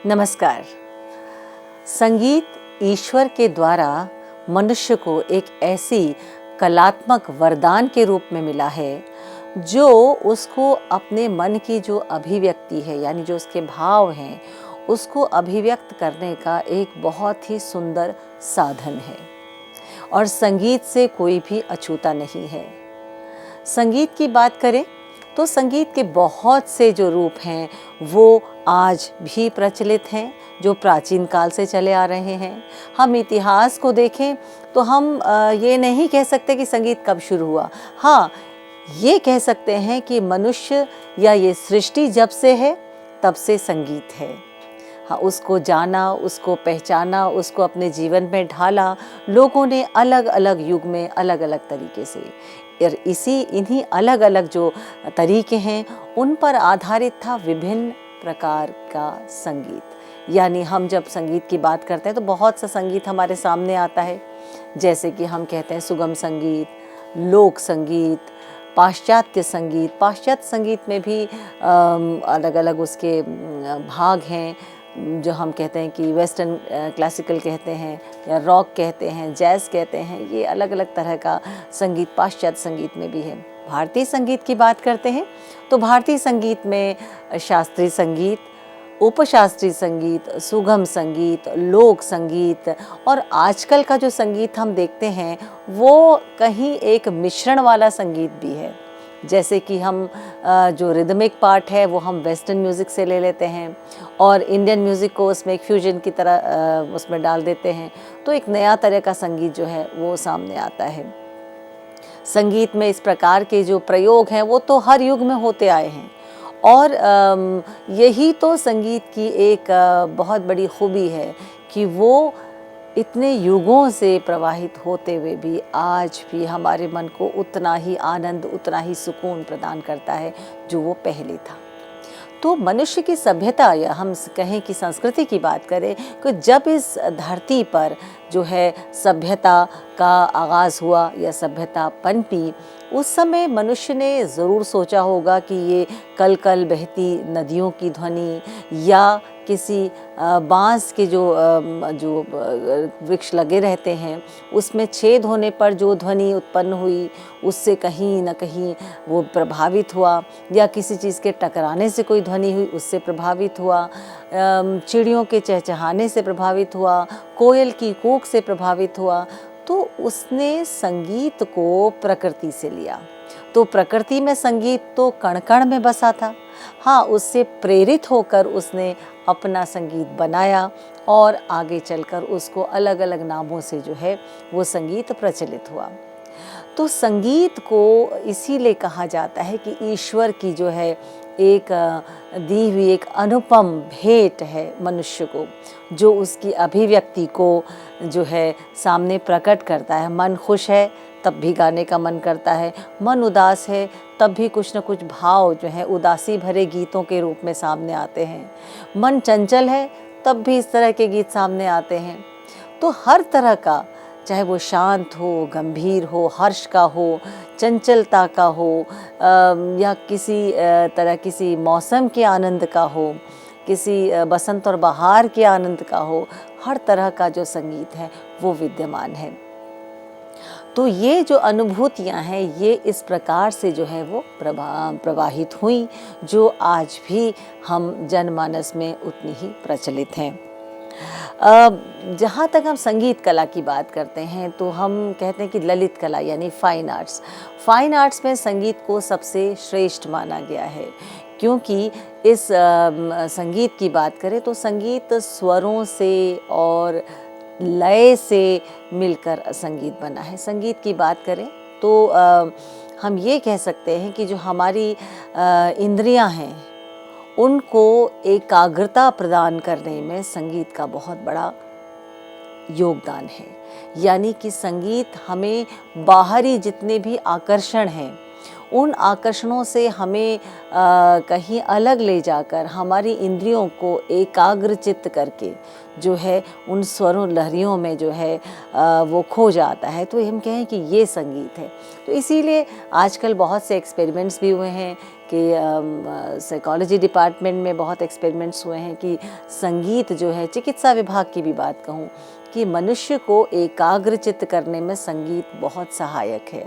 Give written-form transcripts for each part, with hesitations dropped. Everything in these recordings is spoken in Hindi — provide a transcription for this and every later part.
नमस्कार। संगीत ईश्वर के द्वारा मनुष्य को एक ऐसी कलात्मक वरदान के रूप में मिला है जो उसको अपने मन की जो अभिव्यक्ति है, यानी जो उसके भाव हैं, उसको अभिव्यक्त करने का एक बहुत ही सुंदर साधन है और संगीत से कोई भी अछूता नहीं है। संगीत की बात करें तो संगीत के बहुत से जो रूप हैं वो आज भी प्रचलित हैं, जो प्राचीन काल से चले आ रहे हैं। हम इतिहास को देखें तो हम ये नहीं कह सकते कि संगीत कब शुरू हुआ। हाँ, ये कह सकते हैं कि मनुष्य या ये सृष्टि जब से है तब से संगीत है। हाँ, उसको जाना, उसको पहचाना, उसको अपने जीवन में ढाला लोगों ने अलग अलग युग में अलग अलग तरीके से। और इन्हीं अलग अलग जो तरीके हैं उन पर आधारित था विभिन्न प्रकार का संगीत। यानी हम जब संगीत की बात करते हैं तो बहुत सा संगीत हमारे सामने आता है, जैसे कि हम कहते हैं सुगम संगीत, लोक संगीत, पाश्चात्य संगीत। पाश्चात्य संगीत में भी अलग अलग उसके भाग हैं, जो हम कहते हैं कि वेस्टर्न क्लासिकल कहते हैं या रॉक कहते हैं, जैज़ कहते हैं। ये अलग अलग तरह का संगीत पाश्चात्य संगीत में भी है। भारतीय संगीत की बात करते हैं तो भारतीय संगीत में शास्त्रीय संगीत, उपशास्त्रीय संगीत, सुगम संगीत, लोक संगीत और आजकल का जो संगीत हम देखते हैं वो कहीं एक मिश्रण वाला संगीत भी है। जैसे कि हम जो रिदमिक पार्ट है वो हम वेस्टर्न म्यूज़िक से ले लेते हैं और इंडियन म्यूज़िक को उसमें एक फ्यूजन की तरह उसमें डाल देते हैं, तो एक नया तरह का संगीत जो है वो सामने आता है। संगीत में इस प्रकार के जो प्रयोग हैं वो तो हर युग में होते आए हैं और यही तो संगीत की एक बहुत बड़ी खूबी है कि वो इतने युगों से प्रवाहित होते हुए भी आज भी हमारे मन को उतना ही आनंद, उतना ही सुकून प्रदान करता है जो वो पहले था। तो मनुष्य की सभ्यता, या हम कहें कि संस्कृति की बात करें, कि जब इस धरती पर जो है सभ्यता का आगाज़ हुआ या सभ्यता पनपी, उस समय मनुष्य ने ज़रूर सोचा होगा कि ये कल कल बहती नदियों की ध्वनि या किसी बांस के जो वृक्ष लगे रहते हैं उसमें छेद होने पर जो ध्वनि उत्पन्न हुई उससे कहीं न कहीं वो प्रभावित हुआ, या किसी चीज़ के टकराने से कोई ध्वनि हुई उससे प्रभावित हुआ, चिड़ियों के चहचहाने से प्रभावित हुआ, कोयल की कूक से प्रभावित हुआ। तो उसने संगीत को प्रकृति से लिया। तो प्रकृति में संगीत तो कण कण में बसा था। हाँ, उससे प्रेरित होकर उसने अपना संगीत बनाया और आगे चलकर उसको अलग अलग नामों से जो है वो संगीत प्रचलित हुआ। तो संगीत को इसीलिए कहा जाता है कि ईश्वर की जो है एक दी हुई एक अनुपम भेंट है मनुष्य को, जो उसकी अभिव्यक्ति को जो है सामने प्रकट करता है। मन खुश है तब भी गाने का मन करता है, मन उदास है तब भी कुछ न कुछ भाव जो है उदासी भरे गीतों के रूप में सामने आते हैं, मन चंचल है तब भी इस तरह के गीत सामने आते हैं। तो हर तरह का, चाहे वो शांत हो, गंभीर हो, हर्ष का हो, चंचलता का हो, या किसी तरह किसी मौसम के आनंद का हो, किसी बसंत और बहार के आनंद का हो, हर तरह का जो संगीत है वो विद्यमान है। तो ये जो अनुभूतियाँ हैं ये इस प्रकार से जो है वो प्रवाहित हुई, जो आज भी हम जनमानस में उतनी ही प्रचलित हैं। जहाँ तक हम संगीत कला की बात करते हैं तो हम कहते हैं कि ललित कला यानी फाइन आर्ट्स में संगीत को सबसे श्रेष्ठ माना गया है, क्योंकि इस संगीत की बात करें तो संगीत स्वरों से और लय से मिलकर संगीत बना है। संगीत की बात करें तो हम ये कह सकते हैं कि जो हमारी इंद्रियां हैं उनको एकाग्रता प्रदान करने में संगीत का बहुत बड़ा योगदान है। यानी कि संगीत हमें बाहरी जितने भी आकर्षण हैं उन आकर्षणों से हमें कहीं अलग ले जाकर हमारी इंद्रियों को एकाग्रचित्त करके जो है उन स्वरों लहरियों में जो है वो खो जाता है। तो हम कहें कि ये संगीत है। तो इसीलिए आजकल बहुत से एक्सपेरिमेंट्स भी हुए हैं कि साइकोलॉजी डिपार्टमेंट में बहुत एक्सपेरिमेंट्स हुए हैं कि संगीत जो है, चिकित्सा विभाग की भी बात कहूँ, कि मनुष्य को एकाग्रचित्त करने में संगीत बहुत सहायक है।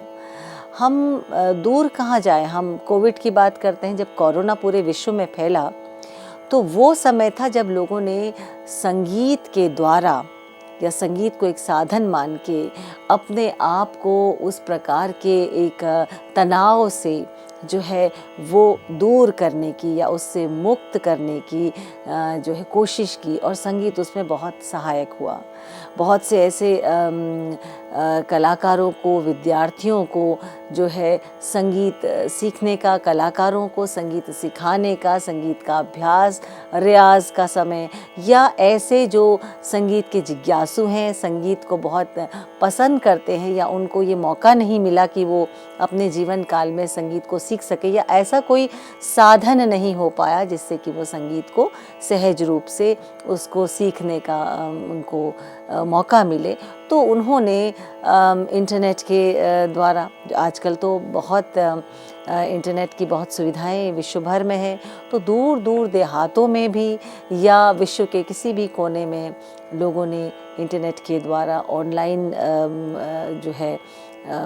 हम दूर कहाँ जाएं, हम कोविड की बात करते हैं। जब कोरोना पूरे विश्व में फैला तो वो समय था जब लोगों ने संगीत के द्वारा या संगीत को एक साधन मान के अपने आप को उस प्रकार के एक तनाव से जो है वो दूर करने की या उससे मुक्त करने की जो है कोशिश की, और संगीत उसमें बहुत सहायक हुआ। बहुत से ऐसे कलाकारों को, विद्यार्थियों को जो है संगीत सीखने का, कलाकारों को संगीत सिखाने का, संगीत का अभ्यास, रियाज का समय, या ऐसे जो संगीत के जिज्ञासु हैं, संगीत को बहुत पसंद करते हैं या उनको ये मौका नहीं मिला कि वो अपने जीवन काल में संगीत को सीख सके, या ऐसा कोई साधन नहीं हो पाया जिससे कि वो संगीत को सहज रूप से उसको सीखने का उनको मौका मिले, तो उन्होंने इंटरनेट के द्वारा, आजकल तो बहुत इंटरनेट की बहुत सुविधाएं विश्व भर में है, तो दूर दूर देहातों में भी या विश्व के किसी भी कोने में लोगों ने इंटरनेट के द्वारा, ऑनलाइन जो है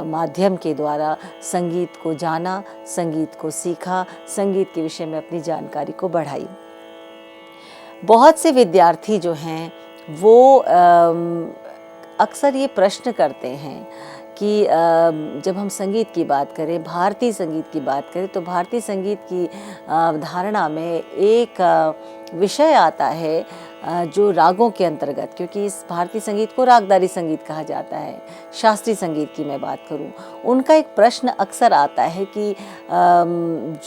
माध्यम के द्वारा संगीत को जाना, संगीत को सीखा, संगीत के विषय में अपनी जानकारी को बढ़ाई। बहुत से विद्यार्थी जो हैं वो अक्सर ये प्रश्न करते हैं कि जब हम संगीत की बात करें, भारतीय संगीत की बात करें, तो भारतीय संगीत की धारणा में एक विषय आता है जो रागों के अंतर्गत, क्योंकि इस भारतीय संगीत को रागदारी संगीत कहा जाता है। शास्त्रीय संगीत की मैं बात करूं, उनका एक प्रश्न अक्सर आता है कि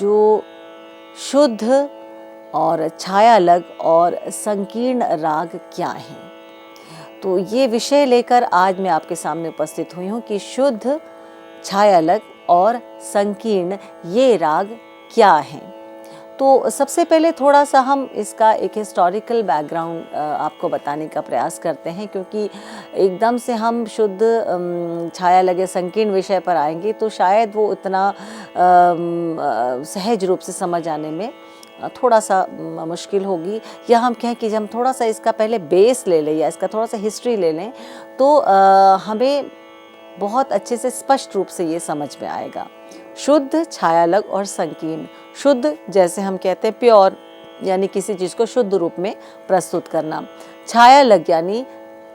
जो शुद्ध और छायालग और संकीर्ण राग क्या हैं। तो ये विषय लेकर आज मैं आपके सामने उपस्थित हुई हूँ कि शुद्ध, छायालग और संकीर्ण ये राग क्या हैं। तो सबसे पहले थोड़ा सा हम इसका एक हिस्टोरिकल बैकग्राउंड आपको बताने का प्रयास करते हैं, क्योंकि एकदम से हम शुद्ध, छायालग या संकीर्ण विषय पर आएंगे तो शायद वो उतना सहज रूप से समझ आने में थोड़ा सा मुश्किल होगी, या हम कहें कि हम थोड़ा सा इसका पहले बेस ले लें या इसका थोड़ा सा हिस्ट्री ले लें तो हमें बहुत अच्छे से स्पष्ट रूप से ये समझ में आएगा। शुद्ध, छायालग और संकीर्ण। शुद्ध जैसे हम कहते हैं प्योर, यानी किसी चीज़ को शुद्ध रूप में प्रस्तुत करना। छायालग यानी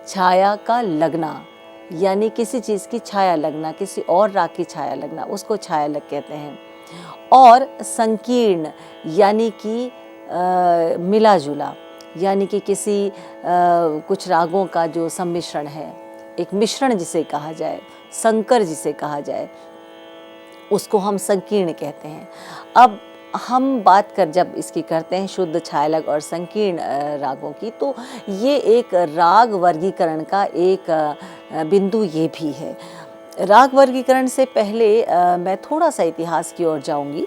छाया का लगना, यानी किसी चीज़ की छाया लगना, किसी और राग की छाया लगना, उसको छायालग कहते हैं। और संकीर्ण यानी कि मिला जुला, यानी कि किसी कुछ रागों का जो सम्मिश्रण है, एक मिश्रण जिसे कहा जाए, संकर जिसे कहा जाए, उसको हम संकीर्ण कहते हैं। अब हम बात कर जब इसकी करते हैं शुद्ध, छायालग और संकीर्ण रागों की, तो ये एक राग वर्गीकरण का एक बिंदु ये भी है। राग वर्गीकरण से पहले मैं थोड़ा सा इतिहास की ओर जाऊंगी।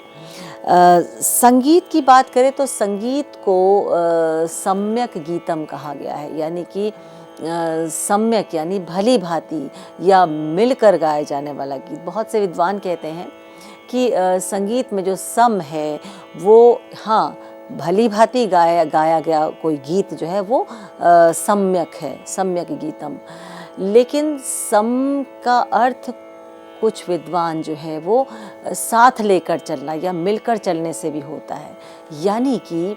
संगीत की बात करें तो संगीत को सम्यक गीतम कहा गया है, यानी कि सम्यक यानी भली भांति या मिलकर गाया जाने वाला गीत। बहुत से विद्वान कहते हैं कि संगीत में जो सम है वो, हाँ, भली भांति गाया गया कोई गीत जो है वो सम्यक है, सम्यक गीतम। लेकिन सम का अर्थ कुछ विद्वान जो है वो साथ लेकर चलना या मिलकर चलने से भी होता है, यानी कि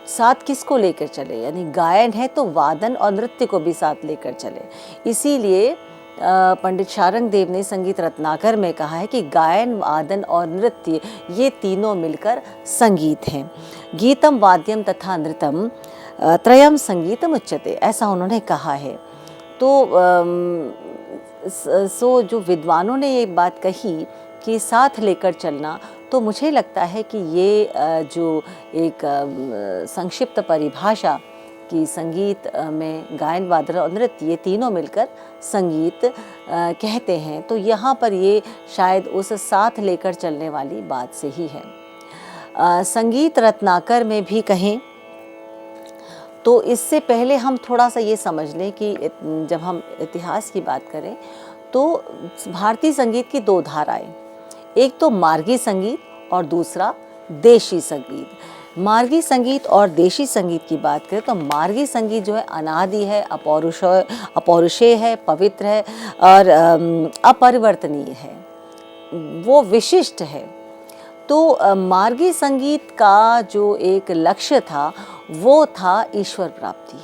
साथ किसको लेकर चले, यानी गायन है तो वादन और नृत्य को भी साथ लेकर चले। इसीलिए पंडित शारंग देव ने संगीत रत्नाकर में कहा है कि गायन, वादन और नृत्य ये तीनों मिलकर संगीत हैं। गीतम, वाद्यम तथा नृत्यम त्रयम संगीतम उच्यते, ऐसा उन्होंने कहा है। तो सो जो विद्वानों ने ये बात कही कि साथ लेकर चलना, तो मुझे लगता है कि ये जो एक संक्षिप्त परिभाषा कि संगीत में गायन, वादन और नृत्य ये तीनों मिलकर संगीत कहते हैं, तो यहाँ पर ये शायद उस साथ लेकर चलने वाली बात से ही है। संगीत रत्नाकर में भी कहें तो इससे पहले हम थोड़ा सा ये समझ लें कि जब हम इतिहास की बात करें तो भारतीय संगीत की दो धाराएं, एक तो मार्गी संगीत और दूसरा देशी संगीत। मार्गी संगीत और देशी संगीत की बात करें तो मार्गी संगीत जो है अनादि है, अपौरुषेय है, पवित्र है और अपरिवर्तनीय है, वो विशिष्ट है। तो मार्गी संगीत का जो एक लक्ष्य था वो था ईश्वर प्राप्ति,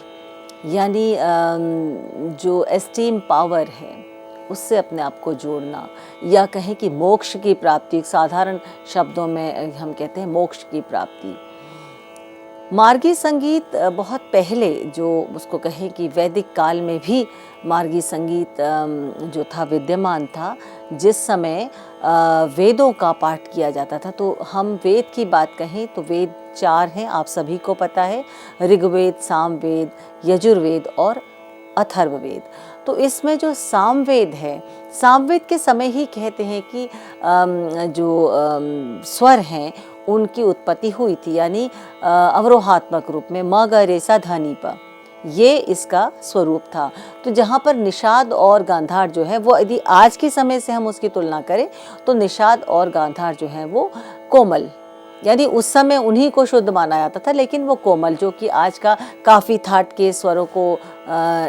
यानी जो एस्टीम पावर है उससे अपने आप को जोड़ना, या कहें कि मोक्ष की प्राप्ति, साधारण शब्दों में हम कहते हैं मोक्ष की प्राप्ति। मार्गी संगीत बहुत पहले, जो उसको कहें कि वैदिक काल में भी मार्गी संगीत जो था विद्यमान था। जिस समय वेदों का पाठ किया जाता था, तो हम वेद की बात कहें तो वेद 4 हैं, आप सभी को पता है, ऋग्वेद, सामवेद, यजुर्वेद और अथर्ववेद। तो इसमें जो सामवेद है, सामवेद के समय ही कहते हैं कि जो स्वर हैं उनकी उत्पत्ति हुई थी, यानी अवरोहात्मक रूप में म ग रे सा ध नि प, ये इसका स्वरूप था। तो जहाँ पर निषाद और गांधार जो है वो, यदि आज के समय से हम उसकी तुलना करें तो निषाद और गांधार जो है वो कोमल, यानी उस समय उन्हीं को शुद्ध माना जाता था, लेकिन वो कोमल, जो कि आज का काफ़ी थाट के स्वरों को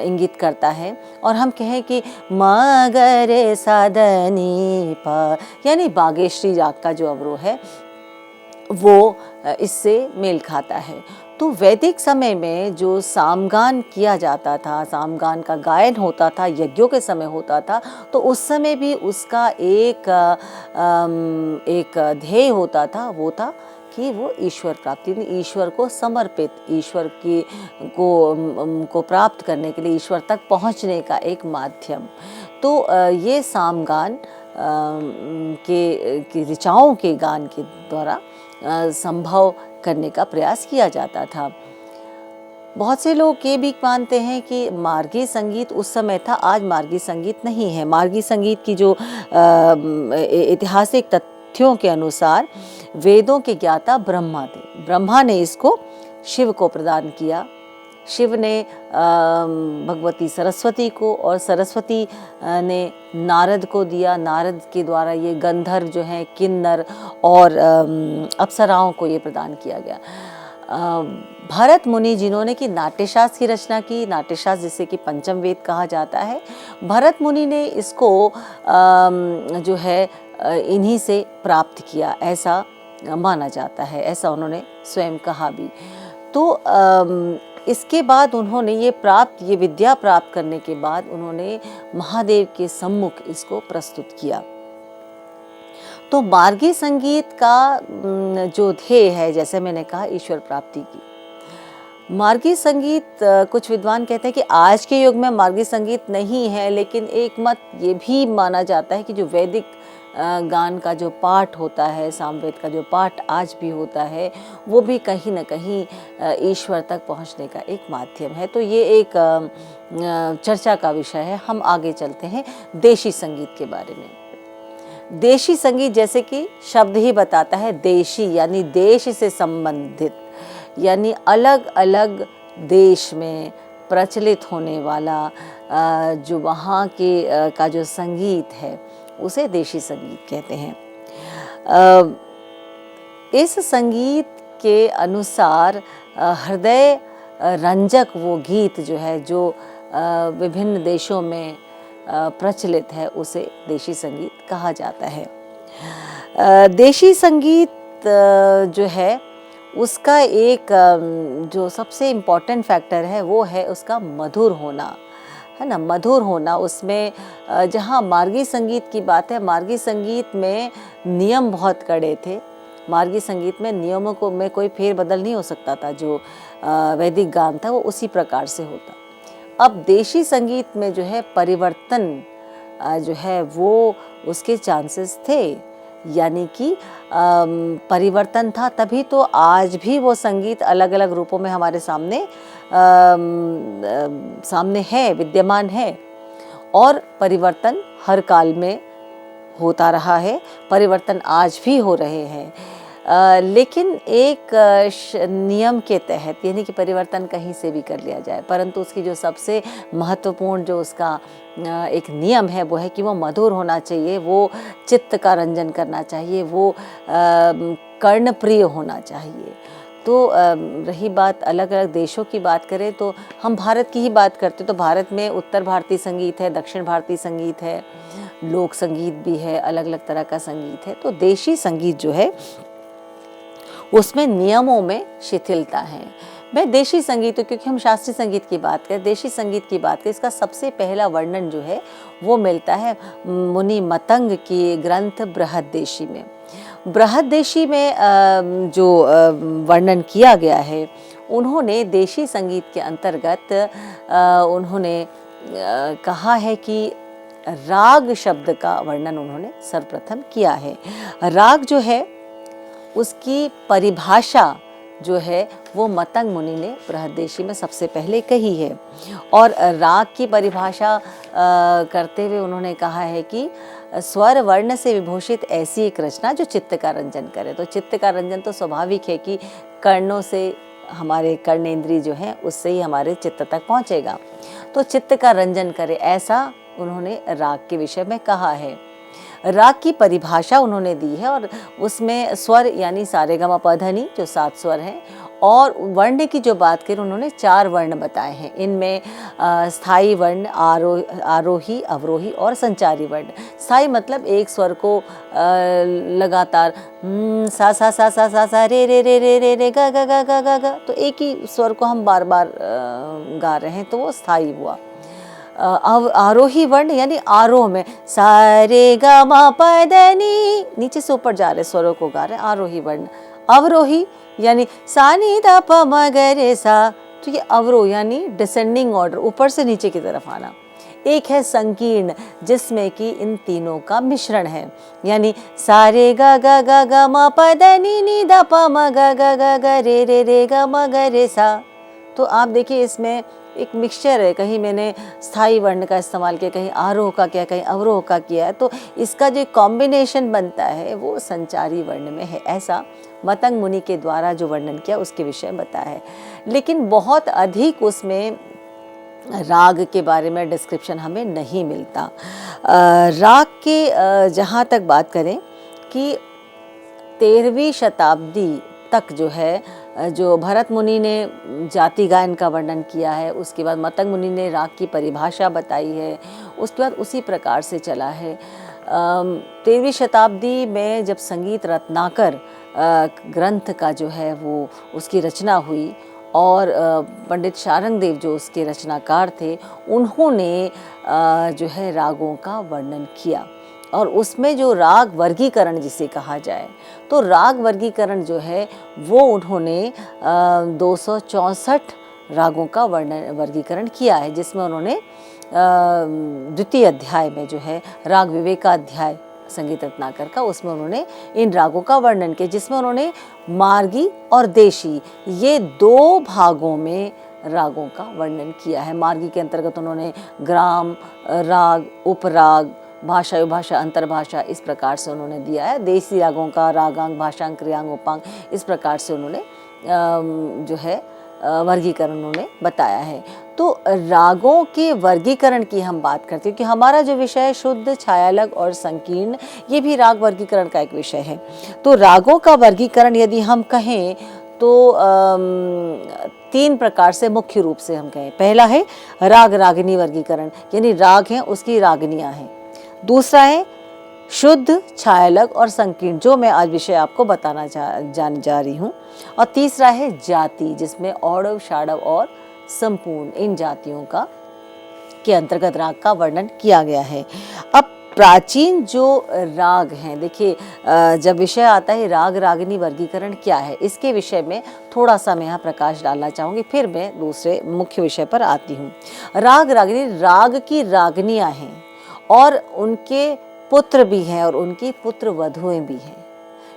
इंगित करता है। और हम कहें कि म ग रे सा ध नि प, यानी बागेश्वरी राग का जो अवरोह है वो इससे मेल खाता है। तो वैदिक समय में जो सामगान किया जाता था, सामगान का गायन होता था, यज्ञों के समय होता था, तो उस समय भी उसका एक ध्येय होता था, वो था कि वो ईश्वर प्राप्ति, ईश्वर को समर्पित, ईश्वर को प्राप्त करने के लिए, ईश्वर तक पहुंचने का एक माध्यम। तो ये सामगान के ऋचाओं के गान के द्वारा संभव करने का प्रयास किया जाता था। बहुत से लोग ये भी मानते हैं कि मार्गी संगीत उस समय था, आज मार्गी संगीत नहीं है। मार्गी संगीत की जो ऐतिहासिक तथ्यों के अनुसार वेदों के ज्ञाता ब्रह्मा थे, ब्रह्मा ने इसको शिव को प्रदान किया। शिव ने भगवती सरस्वती को, और सरस्वती ने नारद को दिया। नारद के द्वारा ये गंधर्व जो हैं, किन्नर और अप्सराओं को ये प्रदान किया गया। भरत मुनि, जिन्होंने कि नाट्यशास्त्र की रचना की, नाट्यशास्त्र जिसे कि पंचम वेद कहा जाता है, भरत मुनि ने इसको जो है इन्हीं से प्राप्त किया, ऐसा माना जाता है, ऐसा उन्होंने स्वयं कहा भी। तो इसके बाद उन्होंने ये विद्या प्राप्त करने के बाद उन्होंने महादेव के सम्मुख इसको प्रस्तुत किया। तो मार्गी संगीत का जो ध्येय है, जैसे मैंने कहा, ईश्वर प्राप्ति की। मार्गी संगीत, कुछ विद्वान कहते हैं कि आज के युग में मार्गी संगीत नहीं है, लेकिन एक मत ये भी माना जाता है कि जो वैदिक गान का जो पाठ होता है, सामवेद का जो पाठ आज भी होता है, वो भी कहीं न कहीं ईश्वर तक पहुंचने का एक माध्यम है। तो ये एक चर्चा का विषय है। हम आगे चलते हैं देशी संगीत के बारे में। देशी संगीत, जैसे कि शब्द ही बताता है, देशी यानी देश से संबंधित, यानी अलग अलग देश में प्रचलित होने वाला जो वहाँ के का जो संगीत है उसे देशी संगीत कहते हैं। इस संगीत के अनुसार हृदय रंजक वो गीत जो है, जो विभिन्न देशों में प्रचलित है, उसे देशी संगीत कहा जाता है। देशी संगीत जो है उसका एक जो सबसे इम्पॉर्टेंट फैक्टर है वो है उसका मधुर होना, है ना, मधुर होना। उसमें जहाँ मार्गी संगीत की बात है, मार्गी संगीत में नियम बहुत कड़े थे। मार्गी संगीत में नियमों में कोई फेरबदल नहीं हो सकता था। जो वैदिक गान था वो उसी प्रकार से होता। अब देशी संगीत में जो है परिवर्तन जो है वो उसके चांसेस थे, यानी कि परिवर्तन था, तभी तो आज भी वो संगीत अलग अलग रूपों में हमारे सामने है, विद्यमान है। और परिवर्तन हर काल में होता रहा है, परिवर्तन आज भी हो रहे हैं। लेकिन एक नियम के तहत, यानी कि परिवर्तन कहीं से भी कर लिया जाए, परंतु उसकी जो सबसे महत्वपूर्ण जो उसका एक नियम है वो है कि वो मधुर होना चाहिए, वो चित्त का रंजन करना चाहिए, वो कर्णप्रिय होना चाहिए। तो रही बात अलग अलग देशों की बात करें तो हम भारत की ही बात करते, तो भारत में उत्तर भारतीय संगीत है, दक्षिण भारतीय संगीत है, लोक संगीत भी है, अलग अलग तरह का संगीत है। तो देशी संगीत जो है उसमें नियमों में शिथिलता है। मैं देशी संगीत, क्योंकि हम शास्त्रीय संगीत की बात करें, देशी संगीत की बात करें, इसका सबसे पहला वर्णन जो है वो मिलता है मुनि मतंग की ग्रंथ बृहददेशी में। बृहददेशी में जो वर्णन किया गया है, उन्होंने देशी संगीत के अंतर्गत उन्होंने कहा है कि राग शब्द का वर्णन उन्होंने सर्वप्रथम किया है। राग जो है उसकी परिभाषा जो है वो मतंग मुनि ने बृहददेशी में सबसे पहले कही है। और राग की परिभाषा करते हुए उन्होंने कहा है कि स्वर वर्ण से विभूषित ऐसी एक रचना जो चित्त का रंजन करे। तो चित्त का रंजन तो स्वाभाविक है कि कर्णों से, हमारे कर्णेंद्रिय जो हैं उससे ही हमारे चित्त तक पहुँचेगा, तो चित्त का रंजन करे, ऐसा उन्होंने राग के विषय में कहा है। राग की परिभाषा उन्होंने दी है और उसमें स्वर यानी सारेगामा पधनी जो 7 स्वर हैं, और वर्ण की जो बात करें उन्होंने 4 वर्ण बताए हैं। इनमें स्थायी वर्ण, आरोही, अवरोही और संचारी वर्ण। स्थायी मतलब एक स्वर को लगातार सा सा सा सा सा सा रे रे रे रे रे रे गा गा गा गा गा गा, तो एक ही स्वर को हम बार बार गा रहे हैं, तो वो स्थायी हुआ। आरोही वर्ण यानी आरोह में सा रे गा मा प द नी, नीचे से ऊपर जा रहे स्वरों को गा रहे हैं, आरोही वर्ण। अवरोही यानी सा नी द प म ग रे सा, तो ये अवरोह यानी डिसेंडिंग ऑर्डर, ऊपर से नीचे की तरफ आना। एक है संकीर्ण जिसमें कि इन तीनों का मिश्रण है, यानी सा रे गा गा गा गा मा प द नी नी द प म ग ग ग ग रे रे रे गा म ग रे सा। तो आप देखिए इसमें एक मिक्सचर है, कहीं मैंने स्थायी वर्ण का इस्तेमाल किया, कहीं आरोह का किया, कहीं अवरोह का किया है, तो इसका जो कॉम्बिनेशन बनता है वो संचारी वर्ण में है। ऐसा मतंग मुनि के द्वारा जो वर्णन किया उसके विषय में बताया है। लेकिन बहुत अधिक उसमें राग के बारे में डिस्क्रिप्शन हमें नहीं मिलता। राग के जहाँ तक बात करें कि 13वीं शताब्दी तक जो है, जो भरत मुनि ने जाति गायन का वर्णन किया है, उसके बाद मतंग मुनि ने राग की परिभाषा बताई है, उसके बाद उसी प्रकार से चला है। 13वीं शताब्दी में जब संगीत रत्नाकर ग्रंथ का जो है वो उसकी रचना हुई, और पंडित शारंगदेव जो उसके रचनाकार थे, उन्होंने जो है रागों का वर्णन किया, और उसमें जो राग वर्गीकरण जिसे कहा जाए, तो राग वर्गीकरण जो है वो उन्होंने 264 रागों का वर्गीकरण किया है, जिसमें उन्होंने द्वितीय अध्याय में जो है राग विवेकाध्याय संगीत रत्नाकर का, उसमें उन्होंने इन रागों का वर्णन किया, जिसमें उन्होंने मार्गी और देशी ये 2 भागों में रागों का वर्णन किया है। मार्गी के अंतर्गत उन्होंने ग्राम, राग, उपराग, भाषा, विभाषा, अंतर्भाषा, इस प्रकार से उन्होंने दिया है। देसी रागों का रागांग, भाषांग, क्रियांग, उपांग, इस प्रकार से उन्होंने जो है वर्गीकरण उन्होंने बताया है। तो रागों के वर्गीकरण की हम बात करते हैं कि हमारा जो विषय है शुद्ध, छायालग और संकीर्ण, ये भी राग वर्गीकरण का एक विषय है। तो रागों का वर्गीकरण यदि हम कहें तो 3 प्रकार से मुख्य रूप से हम कहें। पहला है राग रागिनी वर्गीकरण, यानी राग हैं उसकी रागनियाँ हैं। दूसरा है शुद्ध, छायालग और संकीर्ण, जो मैं आज विषय आपको बताना जा रही हूँ। और तीसरा है जाति, जिसमें औडव, षाडव और संपूर्ण, इन जातियों का के अंतर्गत राग का वर्णन किया गया है। अब प्राचीन जो राग हैं, देखिए जब विषय आता है राग रागिनी वर्गीकरण क्या है, इसके विषय में थोड़ा सा मैं यहाँ प्रकाश डालना चाहूँगी, फिर मैं दूसरे मुख्य विषय पर आती हूँ। राग रागिनी, राग की रागनियाँ हैं और उनके पुत्र भी हैं और उनकी पुत्र वधुएं भी हैं।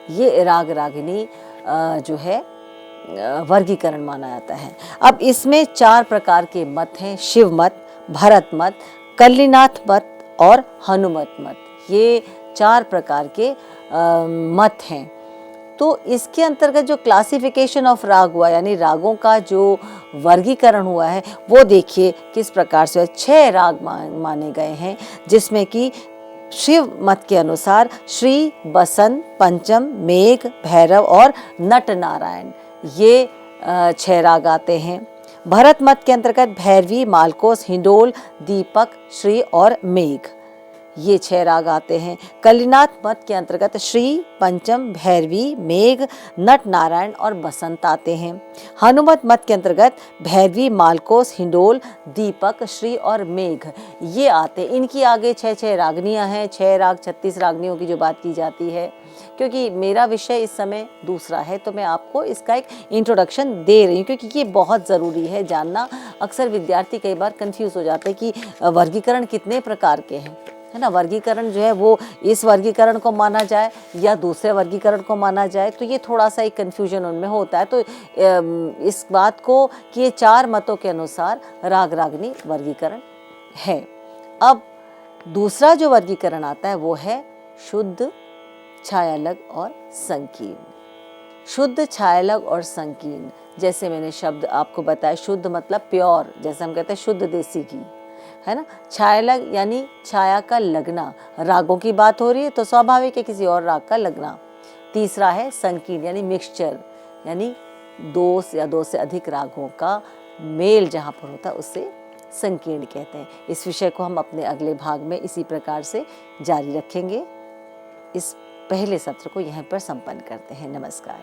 ये राग रागिनी जो है वर्गीकरण माना जाता है। अब इसमें 4 प्रकार के मत हैं, शिव मत, भरत मत, कल्लिनाथ मत और हनुमत मत। ये 4 प्रकार के मत हैं। तो इसके अंतर्गत जो क्लासिफिकेशन ऑफ राग हुआ, यानी रागों का जो वर्गीकरण हुआ है, वो देखिए किस प्रकार से 6 राग माने गए हैं, जिसमें कि शिव मत के अनुसार श्री, बसंत, पंचम, मेघ, भैरव और नट नारायण, ये 6 राग आते हैं। भरत मत के अंतर्गत भैरवी, मालकोस, हिंडोल, दीपक, श्री और मेघ, ये 6 राग आते हैं। कलिनाथ मत के अंतर्गत श्री, पंचम, भैरवी, मेघ, नट नारायण और बसंत आते हैं। हनुमत मत के अंतर्गत भैरवी, मालकोस, हिंडोल, दीपक, श्री और मेघ, ये आते हैं। इनकी आगे 6 रागनियां हैं, 6 राग 36 रागनियों की जो बात की जाती है। क्योंकि मेरा विषय इस समय दूसरा है, तो मैं आपको इसका एक इंट्रोडक्शन दे रही हूँ, क्योंकि ये बहुत ज़रूरी है जानना। अक्सर विद्यार्थी कई बार कंफ्यूज हो जाते हैं कि वर्गीकरण कितने प्रकार के हैं, है ना। वर्गीकरण जो है वो इस वर्गीकरण को माना जाए या दूसरे वर्गीकरण को माना जाए, तो ये थोड़ा सा एक कन्फ्यूजन उनमें होता है। तो इस बात को कि ये 4 मतों के अनुसार राग रागनी वर्गीकरण है। अब दूसरा जो वर्गीकरण आता है वो है शुद्ध, छायालग और संकीर्ण। शुद्ध, छायालग और संकीर्ण, जैसे मैंने शब्द आपको बताया, शुद्ध मतलब प्योर, जैसे हम कहते हैं शुद्ध देसी घी, है ना। छायालग यानी छाया का लगना, रागों की बात हो रही है तो स्वाभाविक है किसी और राग का लगना। तीसरा है संकीर्ण यानी मिक्सचर, यानी 2 या 2 से अधिक रागों का मेल जहाँ पर होता है उसे संकीर्ण कहते हैं। इस विषय को हम अपने अगले भाग में इसी प्रकार से जारी रखेंगे। इस पहले सत्र को यहाँ पर संपन्न करते हैं। नमस्कार।